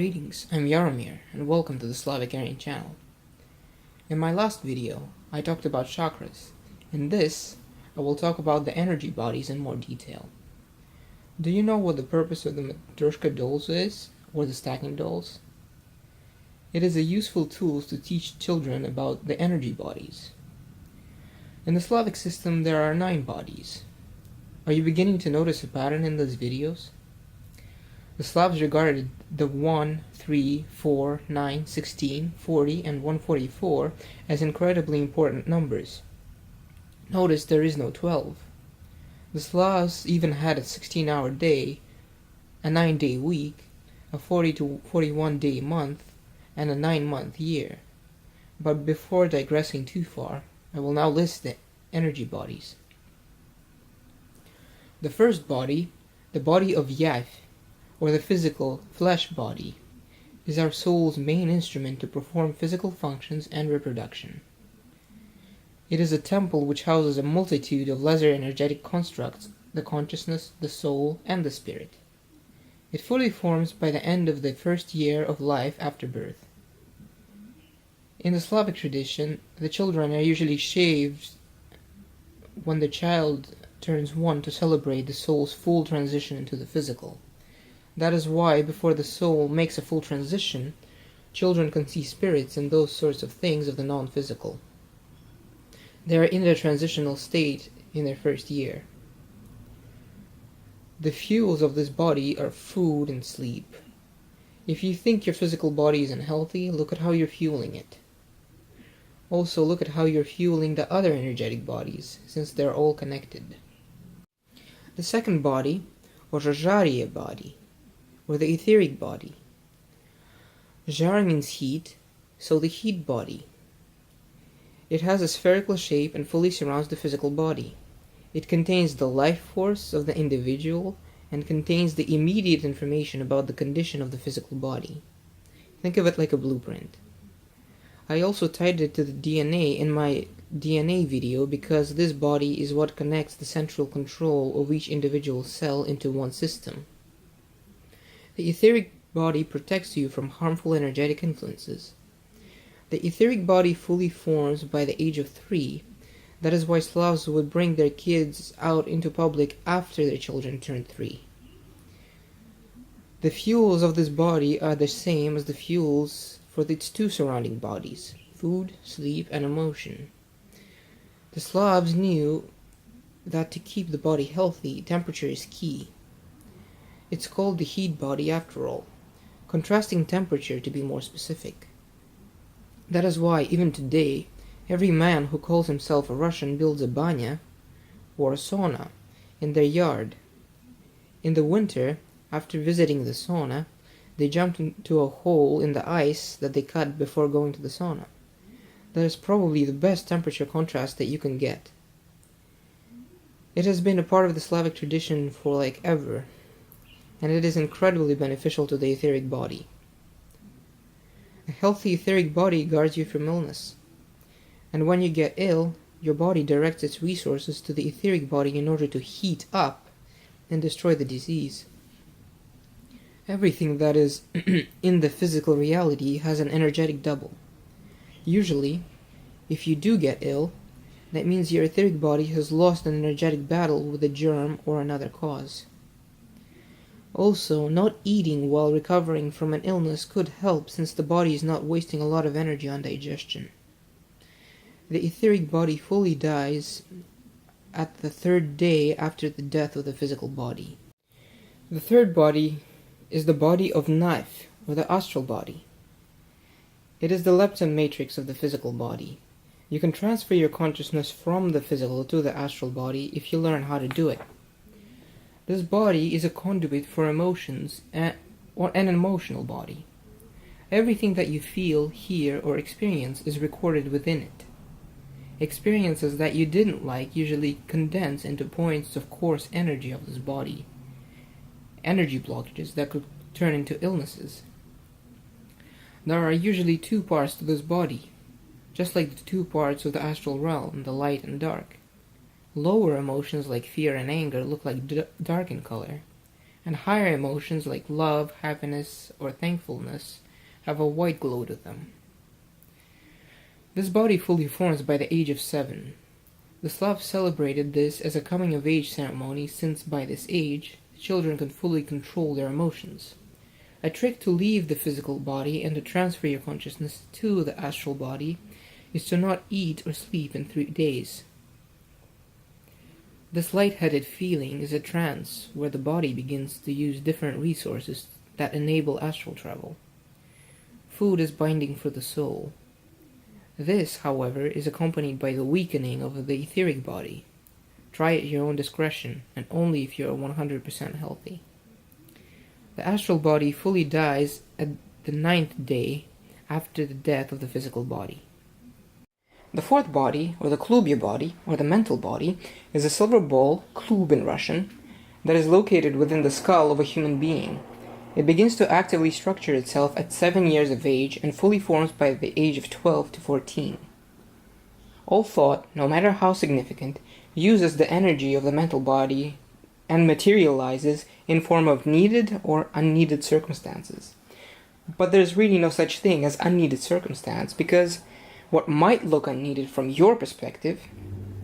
Greetings, I'm Yaromir, and welcome to the Slavic Aryan channel. In my last video, I talked about chakras. In this, I will talk about the energy bodies in more detail. Do you know what the purpose of the Matryoshka dolls is, or the stacking dolls? It is a useful tool to teach children about the energy bodies. In the Slavic system, there are 9 bodies. Are you beginning to notice a pattern in these videos? The Slavs regarded the 1, 3, 4, 9, 16, 40, and 144 as incredibly important numbers. Notice there is no 12. The Slavs even had a 16-hour day, a 9-day week, a 40 to 41-day month, and a 9-month year. But before digressing too far, I will now list the energy bodies. The first body, the body of Yav, or the physical flesh body, is our soul's main instrument to perform physical functions and reproduction. It is a temple which houses a multitude of lesser energetic constructs, the consciousness, the soul, and the spirit. It fully forms by the end of the first year of life after birth. In the Slavic tradition, the children are usually shaved when the child turns 1 to celebrate the soul's full transition into the physical. That is why, before the soul makes a full transition, children can see spirits and those sorts of things of the non-physical. They are in their transitional state in their first year. The fuels of this body are food and sleep. If you think your physical body is unhealthy, look at how you're fueling it. Also, look at how you're fueling the other energetic bodies, since they're all connected. The second body, or Rajariya body, or the etheric body. Jar means heat, so the heat body. It has a spherical shape and fully surrounds the physical body. It contains the life force of the individual and contains the immediate information about the condition of the physical body. Think of it like a blueprint. I also tied it to the DNA in my DNA video because this body is what connects the central control of each individual cell into one system. The etheric body protects you from harmful energetic influences. The etheric body fully forms by the age of 3. That is why Slavs would bring their kids out into public after their children turned 3. The fuels of this body are the same as the fuels for its 2 surrounding bodies: food, sleep, and emotion. The Slavs knew that to keep the body healthy, temperature is key. It's called the heat body after all, contrasting temperature to be more specific. That is why, even today, every man who calls himself a Russian builds a banya, or a sauna, in their yard. In the winter, after visiting the sauna, they jump into a hole in the ice that they cut before going to the sauna. That is probably the best temperature contrast that you can get. It has been a part of the Slavic tradition for ever, and it is incredibly beneficial to the etheric body. A healthy etheric body guards you from illness, and when you get ill, your body directs its resources to the etheric body in order to heat up and destroy the disease. Everything that is in the physical reality has an energetic double. Usually, if you do get ill, that means your etheric body has lost an energetic battle with a germ or another cause. Also, not eating while recovering from an illness could help since the body is not wasting a lot of energy on digestion. The etheric body fully dies at the 3rd day after the death of the physical body. The third body is the body of Nav, or the astral body. It is the lepton matrix of the physical body. You can transfer your consciousness from the physical to the astral body if you learn how to do it. This body is a conduit for emotions, or an emotional body. Everything that you feel, hear, or experience is recorded within it. Experiences that you didn't like usually condense into points of coarse energy of this body, energy blockages that could turn into illnesses. There are usually 2 parts to this body, just like the 2 parts of the astral realm, the light and dark. Lower emotions like fear and anger look like dark in color, and higher emotions like love, happiness, or thankfulness have a white glow to them. This body fully forms by the age of 7. The Slavs celebrated this as a coming-of-age ceremony since by this age, children can fully control their emotions. A trick to leave the physical body and to transfer your consciousness to the astral body is to not eat or sleep in 3 days. This light-headed feeling is a trance where the body begins to use different resources that enable astral travel. Food is binding for the soul. This, however, is accompanied by the weakening of the etheric body. Try at your own discretion, and only if you are 100% healthy. The astral body fully dies at the 9th day after the death of the physical body. The 4th body, or the klubya body, or the mental body, is a silver ball, klub in Russian, that is located within the skull of a human being. It begins to actively structure itself at 7 years of age and fully forms by the age of 12 to 14. All thought, no matter how significant, uses the energy of the mental body and materializes in form of needed or unneeded circumstances. But there's really no such thing as unneeded circumstance, because what might look unneeded from your perspective,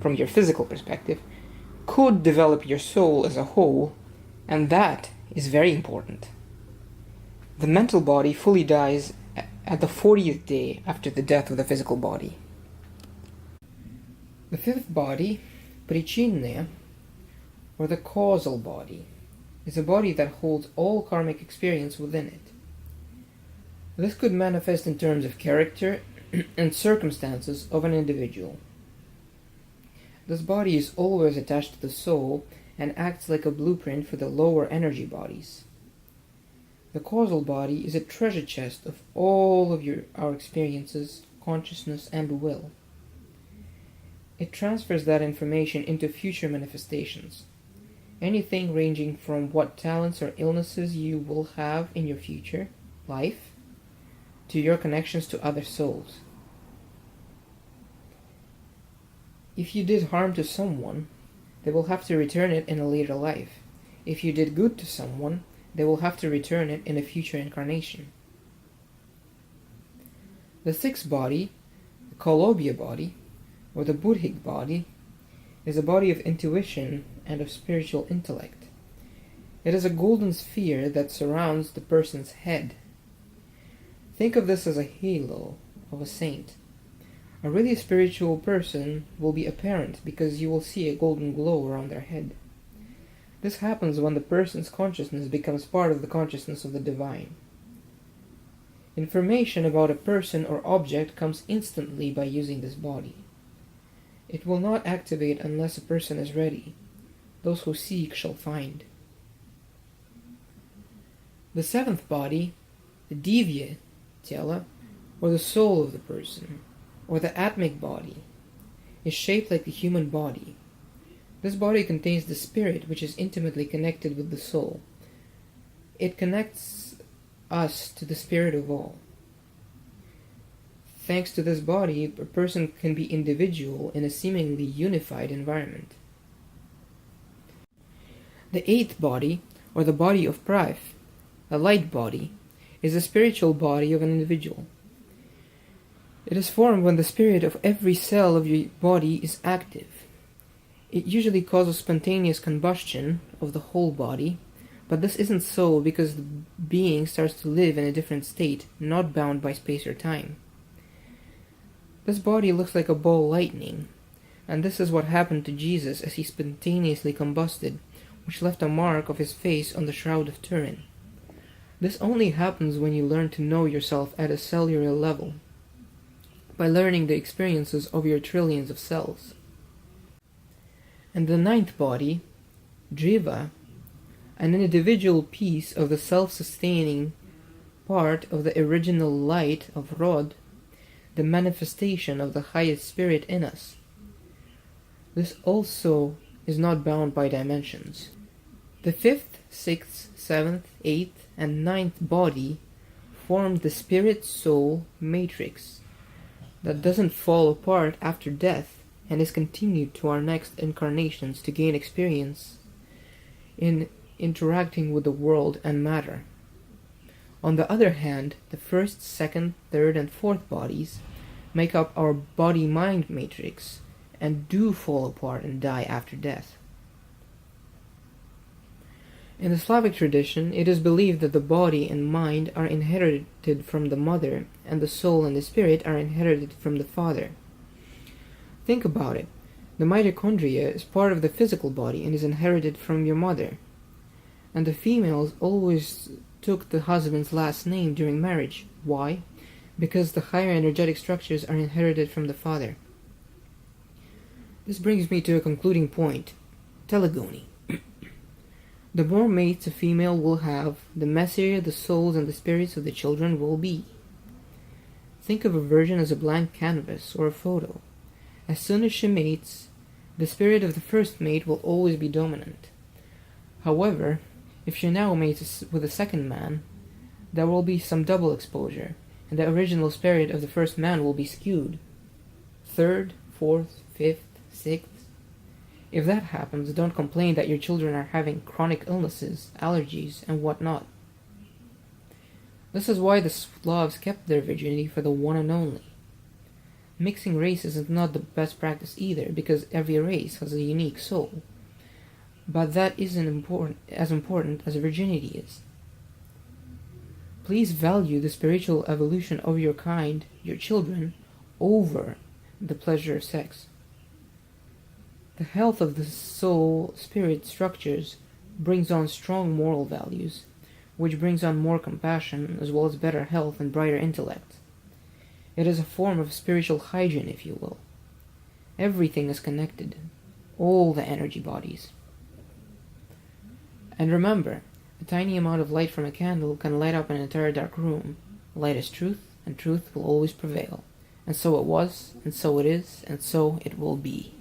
from your physical perspective, could develop your soul as a whole, and that is very important. The mental body fully dies at the 40th day after the death of the physical body. The 5th body, Prichinaya, or the causal body, is a body that holds all karmic experience within it. This could manifest in terms of character and circumstances of an individual. This body is always attached to the soul and acts like a blueprint for the lower energy bodies. The causal body is a treasure chest of all of our experiences, consciousness, and will. It transfers that information into future manifestations. Anything ranging from what talents or illnesses you will have in your future life to your connections to other souls. If you did harm to someone, they will have to return it in a later life. If you did good to someone, they will have to return it in a future incarnation. The 6th body, the Causal Body, or the Buddhic Body, is a body of intuition and of spiritual intellect. It is a golden sphere that surrounds the person's head. Think of this as a halo of a saint. A really spiritual person will be apparent because you will see a golden glow around their head. This happens when the person's consciousness becomes part of the consciousness of the divine. Information about a person or object comes instantly by using this body. It will not activate unless a person is ready. Those who seek shall find. The 7th body, the Divya Tela, or the soul of the person, or the Atmic body, is shaped like the human body. This body contains the spirit, which is intimately connected with the soul. It connects us to the spirit of all. Thanks to this body, a person can be individual in a seemingly unified environment. The 8th body, or the body of Prav, a light body, is a spiritual body of an individual. It is formed when the spirit of every cell of your body is active. It usually causes spontaneous combustion of the whole body, but this isn't so because the being starts to live in a different state, not bound by space or time. This body looks like a ball lightning, and this is what happened to Jesus as he spontaneously combusted, which left a mark of his face on the Shroud of Turin. This only happens when you learn to know yourself at a cellular level, by learning the experiences of your trillions of cells. And the 9th body, Jiva, an individual piece of the self-sustaining part of the original light of Rod, the manifestation of the highest spirit in us. This also is not bound by dimensions. The 5th, 6th, 7th, 8th, and 9th body form the spirit-soul matrix that doesn't fall apart after death and is continued to our next incarnations to gain experience in interacting with the world and matter. On the other hand, the first, second, third, and fourth bodies make up our body-mind matrix and do fall apart and die after death. In the Slavic tradition, it is believed that the body and mind are inherited from the mother, and the soul and the spirit are inherited from the father. Think about it. The mitochondria is part of the physical body and is inherited from your mother. And the females always took the husband's last name during marriage. Why? Because the higher energetic structures are inherited from the father. This brings me to a concluding point. Telegony. The more mates a female will have, the messier the souls and the spirits of the children will be. Think of a virgin as a blank canvas or a photo. As soon as she mates, the spirit of the first mate will always be dominant. However, if she now mates with a second man, there will be some double exposure, and the original spirit of the first man will be skewed. Third, fourth, fifth, sixth. If that happens, don't complain that your children are having chronic illnesses, allergies, and whatnot. This is why the Slavs kept their virginity for the one and only. Mixing races is not the best practice either, because every race has a unique soul. But that isn't as important as virginity is. Please value the spiritual evolution of your kind, your children, over the pleasure of sex. The health of the soul-spirit structures brings on strong moral values, which brings on more compassion, as well as better health and brighter intellect. It is a form of spiritual hygiene, if you will. Everything is connected, all the energy bodies. And remember, a tiny amount of light from a candle can light up an entire dark room. Light is truth, and truth will always prevail. And so it was, and so it is, and so it will be.